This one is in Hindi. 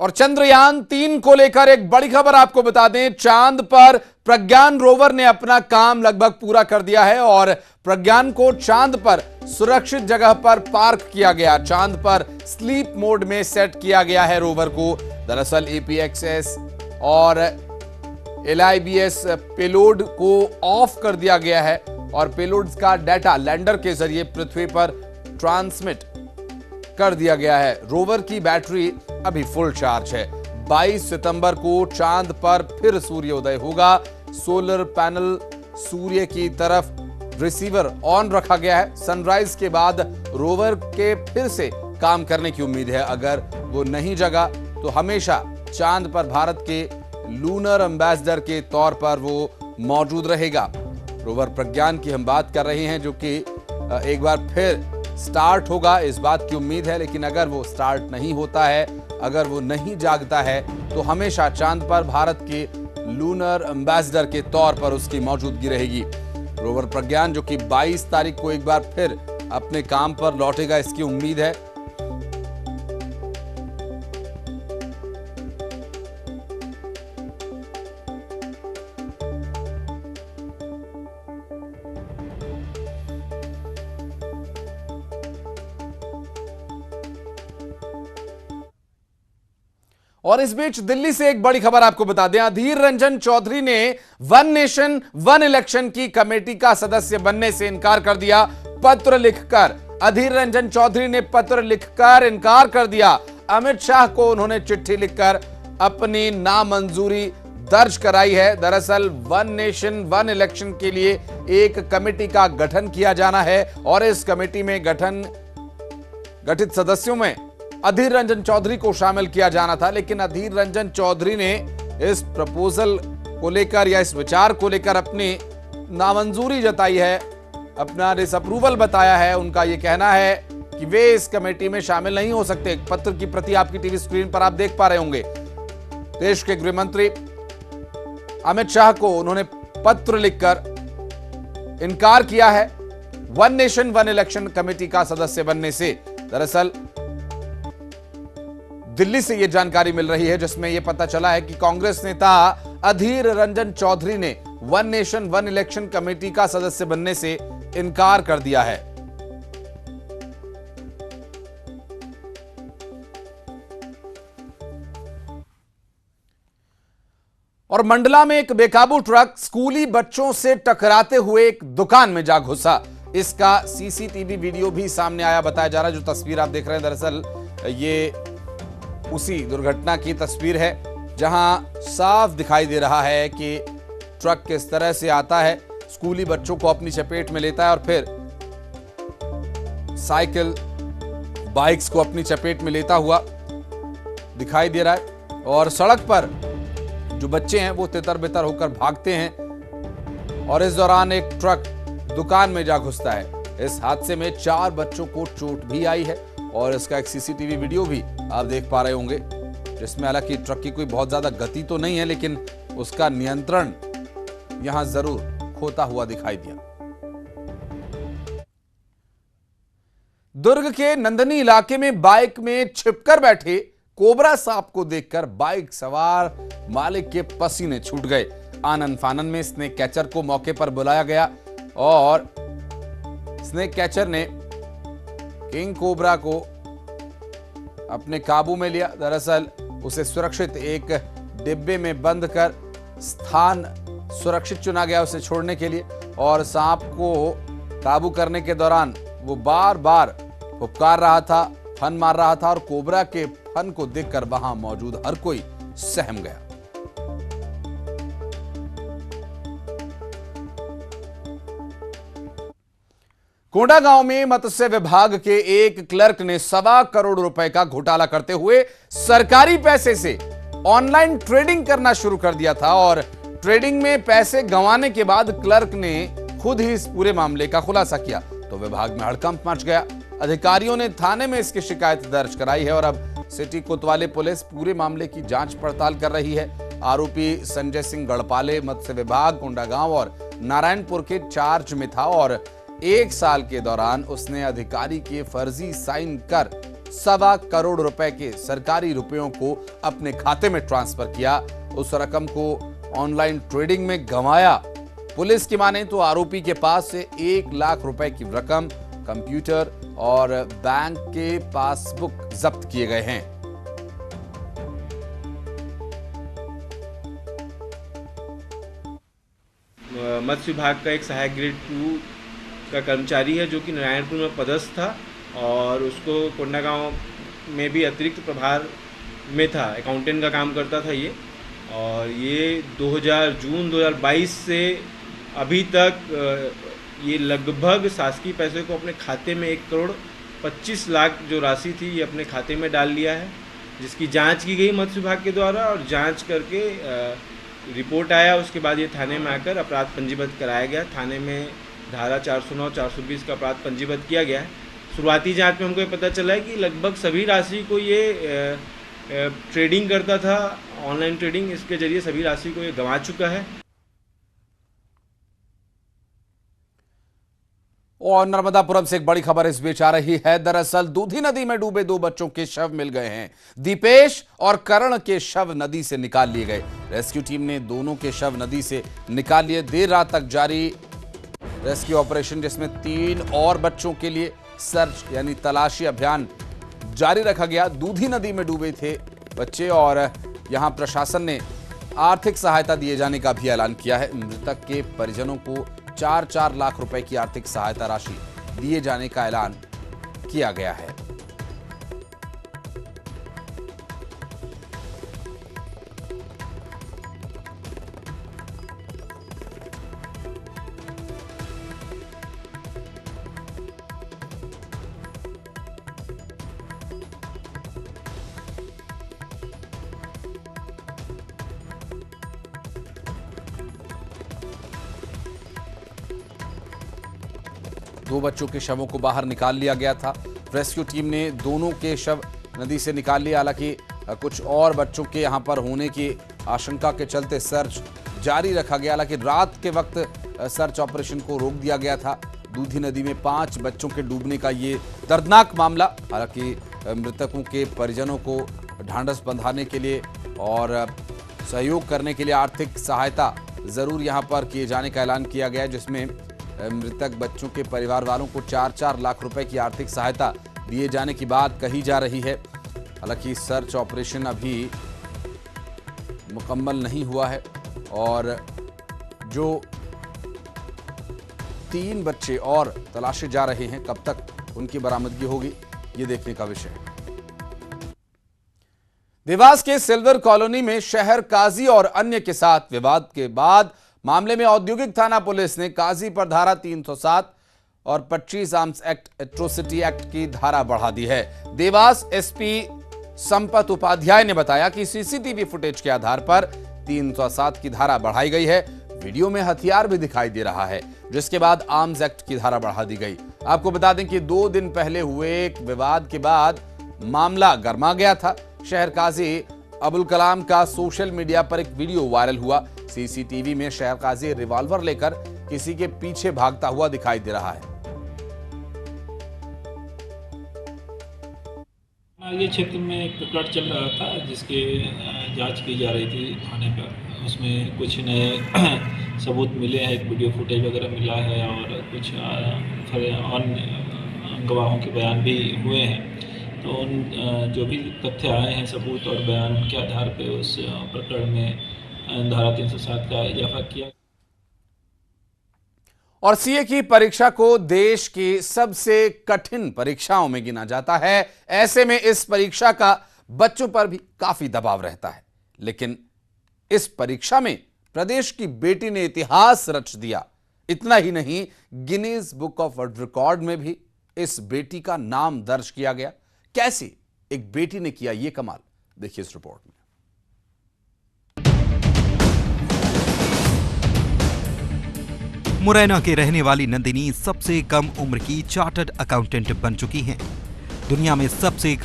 और चंद्रयान-3 को लेकर एक बड़ी खबर आपको बता दें। चांद पर प्रज्ञान रोवर ने अपना काम लगभग पूरा कर दिया है और प्रज्ञान को चांद पर सुरक्षित जगह पर पार्क किया गया। चांद पर स्लीप मोड में सेट किया गया है रोवर को। दरअसल एपीएक्सएस और एलआईबीएस पेलोड को ऑफ कर दिया गया है और पेलोड्स का डाटा लैंडर के जरिए पृथ्वी पर ट्रांसमिट कर दिया गया है। रोवर की बैटरी अभी फुल चार्ज है। 22 सितंबर को चांद पर फिर सूर्योदय होगा। सोलर पैनल सूर्य की तरफ रिसीवर ऑन रखा गया है। सनराइज के बाद रोवर के फिर से काम करने की उम्मीद है। अगर वो नहीं जगा तो हमेशा चांद पर भारत के लूनर एम्बेसडर के तौर पर वो मौजूद रहेगा। रोवर प्रज्ञान की हम बात कर रहे हैं, जो कि एक बार फिर स्टार्ट होगा, इस बात की उम्मीद है। लेकिन अगर वो स्टार्ट नहीं होता है, अगर वो नहीं जागता है, तो हमेशा चांद पर भारत के लूनर एम्बेसडर के तौर पर उसकी मौजूदगी रहेगी। रोवर प्रज्ञान जो कि 22 तारीख को एक बार फिर अपने काम पर लौटेगा, इसकी उम्मीद है। और इस बीच दिल्ली से एक बड़ी खबर आपको बता दें। अधीर रंजन चौधरी ने वन नेशन वन इलेक्शन की कमेटी का सदस्य बनने से इनकार कर दिया। पत्र लिखकर अधीर रंजन चौधरी ने पत्र लिखकर इनकार कर दिया। अमित शाह को उन्होंने चिट्ठी लिखकर अपनी नामंजूरी दर्ज कराई है। दरअसल वन नेशन वन इलेक्शन के लिए एक कमेटी का गठन किया जाना है और इस कमेटी में गठित सदस्यों में अधीर रंजन चौधरी को शामिल किया जाना था। लेकिन अधीर रंजन चौधरी ने इस प्रपोजल को लेकर या इस विचार को लेकर अपनी नामंजूरी जताई है, अपना डिसअप्रूवल बताया है। उनका यह कहना है कि वे इस कमेटी में शामिल नहीं हो सकते। पत्र की प्रति आपकी टीवी स्क्रीन पर आप देख पा रहे होंगे। देश के गृह मंत्री अमित शाह को उन्होंने पत्र लिखकर इनकार किया है one nation one election committee का सदस्य बनने से। दरअसल दिल्ली से यह जानकारी मिल रही है, जिसमें यह पता चला है कि कांग्रेस नेता अधीर रंजन चौधरी ने one nation one election committee का सदस्य बनने से इनकार कर दिया है। और मंडला में एक बेकाबू ट्रक स्कूली बच्चों से टकराते हुए एक दुकान में जा घुसा। इसका सीसीटीवी वीडियो भी सामने आया, बताया जा रहा है। जो तस्वीर आप देख रहे हैं, दरअसल ये उसी दुर्घटना की तस्वीर है, जहां साफ दिखाई दे रहा है कि ट्रक किस तरह से आता है, स्कूली बच्चों को अपनी चपेट में लेता है और फिर साइकिल बाइक्स को अपनी चपेट में लेता हुआ दिखाई दे रहा है। और सड़क पर जो बच्चे हैं वो तितर बितर होकर भागते हैं और इस दौरान एक ट्रक दुकान में जा घुसता है। इस हादसे में 4 बच्चों को चोट भी आई है और इसका एक सीसीटीवी वीडियो भी आप देख पा रहे होंगे, जिसमें हालांकि ट्रक की कोई बहुत ज्यादा गति तो नहीं है, लेकिन उसका नियंत्रण यहां जरूर खोता हुआ दिखाई दिया। दुर्ग के नंदनी इलाके में बाइक में छिपकर बैठे कोबरा सांप को देखकर बाइक सवार मालिक के पसीने छूट गए। आनन फानन में स्नेक कैचर को मौके पर बुलाया गया और स्नेक कैचर ने किंग कोबरा को अपने काबू में लिया। दरअसल उसे सुरक्षित एक डिब्बे में बंद कर स्थान सुरक्षित चुना गया उसे छोड़ने के लिए। और सांप को काबू करने के दौरान वो बार बार फुफकार रहा था, फन मार रहा था और कोबरा के फन को देखकर वहां मौजूद हर कोई सहम गया। कोंडागांव में मत्स्य विभाग के एक क्लर्क ने 1.25 करोड़ रुपए का घोटाला करते हुए सरकारी पैसे से ऑनलाइन ट्रेडिंग करना शुरू कर दिया था और ट्रेडिंग में पैसे गंवाने के बाद क्लर्क ने खुद ही इस पूरे मामले का खुलासा किया तो विभाग में हड़कंप मच गया। अधिकारियों ने थाने में इसकी शिकायत दर्ज कराई है और अब सिटी कोतवाली पुलिस पूरे मामले की जांच पड़ताल कर रही है। आरोपी संजय सिंह गढ़पाले मत्स्य विभाग कोंडागांव और नारायणपुर के चार्ज में था और 1 साल के दौरान उसने अधिकारी के फर्जी साइन कर 1.25 करोड़ रुपए के सरकारी रुपयों को अपने खाते में ट्रांसफर किया। उस रकम को ऑनलाइन ट्रेडिंग में गंवाया। पुलिस की माने तो आरोपी के पास से 1 लाख रुपए की रकम, कंप्यूटर और बैंक के पासबुक जब्त किए गए हैं। मत्स्य विभाग का एक सहायक ग्रेड 2 का कर्मचारी है जो कि नारायणपुर में पदस्थ था और उसको कोंडागांव में भी अतिरिक्त प्रभार में था, अकाउंटेंट का काम करता था ये। और ये जून 2022 से अभी तक ये लगभग शासकीय पैसे को अपने खाते में 1 करोड़ 25 लाख जो राशि थी ये अपने खाते में डाल लिया है, जिसकी जांच की गई मत्स्य विभाग के द्वारा और जांच करके रिपोर्ट आया। उसके बाद ये थाने में आकर अपराध पंजीबद्ध कराया गया। थाने में धारा 409 420 का अपराध पंजीबद्ध किया गया है। शुरुआती जांच में हमको ये पता चला है कि लगभग सभी राशि को ये ट्रेडिंग करता था, ऑनलाइन ट्रेडिंग, इसके जरिए सभी राशि को ये गंवा चुका है। और नर्मदापुरम से एक बड़ी खबर इस बीच आ रही है। दरअसल दूधी नदी में डूबे 2 बच्चों के शव मिल गए हैं। दीपेश और करण के शव नदी से निकाल लिए गए। रेस्क्यू टीम ने दोनों के शव नदी से निकाल लिए। देर रात तक जारी रेस्क्यू ऑपरेशन, जिसमें 3 और बच्चों के लिए सर्च यानी तलाशी अभियान जारी रखा गया। दूधी नदी में डूबे थे बच्चे और यहां प्रशासन ने आर्थिक सहायता दिए जाने का भी ऐलान किया है। मृतक के परिजनों को 4-4 लाख रुपए की आर्थिक सहायता राशि दिए जाने का ऐलान किया गया है। दो बच्चों के शवों को बाहर निकाल लिया गया था। रेस्क्यू टीम ने दोनों के शव नदी से निकाल लिया। हालांकि कुछ और बच्चों के यहां पर होने की आशंका के चलते सर्च जारी रखा गया। हालांकि रात के वक्त सर्च ऑपरेशन को रोक दिया गया था। दूधी नदी में 5 बच्चों के डूबने का ये दर्दनाक मामला। हालांकि मृतकों के परिजनों को ढांढस बंधाने के लिए और सहयोग करने के लिए आर्थिक सहायता जरूर यहां पर किए जाने का ऐलान किया गया है, जिसमें मृतक बच्चों के परिवार वालों को 4-4 लाख रुपए की आर्थिक सहायता दिए जाने की बात कही जा रही है। हालांकि सर्च ऑपरेशन अभी मुकम्मल नहीं हुआ है और जो 3 बच्चे और तलाशे जा रहे हैं, कब तक उनकी बरामदगी होगी ये देखने का विषय है। देवास के सिल्वर कॉलोनी में शहर काजी और अन्य के साथ विवाद के बाद मामले में औद्योगिक थाना पुलिस ने काजी पर धारा 307 और 25 आर्म्स एक्ट एट्रोसिटी एक्ट की धारा बढ़ा दी है। देवास एसपी संपत उपाध्याय ने बताया कि सीसीटीवी फुटेज के आधार पर 307 की धारा बढ़ाई गई है। वीडियो में हथियार भी दिखाई दे रहा है, जिसके बाद आर्म्स एक्ट की धारा बढ़ा दी गई। आपको बता दें कि 2 दिन पहले हुए एक विवाद के बाद मामला गर्मा गया था। शहर काजी अबुल कलाम का सोशल मीडिया पर एक वीडियो वायरल हुआ। सीसीटीवी में शहर काजी रिवॉल्वर लेकर किसी के पीछे भागता हुआ दिखाई दे रहा है। ये क्षेत्र में एक प्लॉट चल रहा था जिसके जांच की जा रही थी थाने पर। उसमें कुछ नए सबूत मिले हैं, एक वीडियो फुटेज वगैरह मिला है और कुछ अन्य गवाहों के बयान भी हुए हैं। तो उन जो भी तथ्य आए हैं, सबूत और बयान के आधार पर उस प्रकरण में धारा 307 का इजाफा किया। और सीए की परीक्षा को देश की सबसे कठिन परीक्षाओं में गिना जाता है। ऐसे में इस परीक्षा का बच्चों पर भी काफी दबाव रहता है। लेकिन इस परीक्षा में प्रदेश की बेटी ने इतिहास रच दिया। इतना ही नहीं, Guinness book of world record में भी इस बेटी का नाम दर्ज किया गया। कैसी एक बेटी ने किया यह कमाल, देखिए इस रिपोर्ट में। मुरैना के रहने वाली नंदिनी सबसे कम उम्र की चार्टर्ड अकाउंटेंट बन चुकी हैं। दुनिया में सबसे कम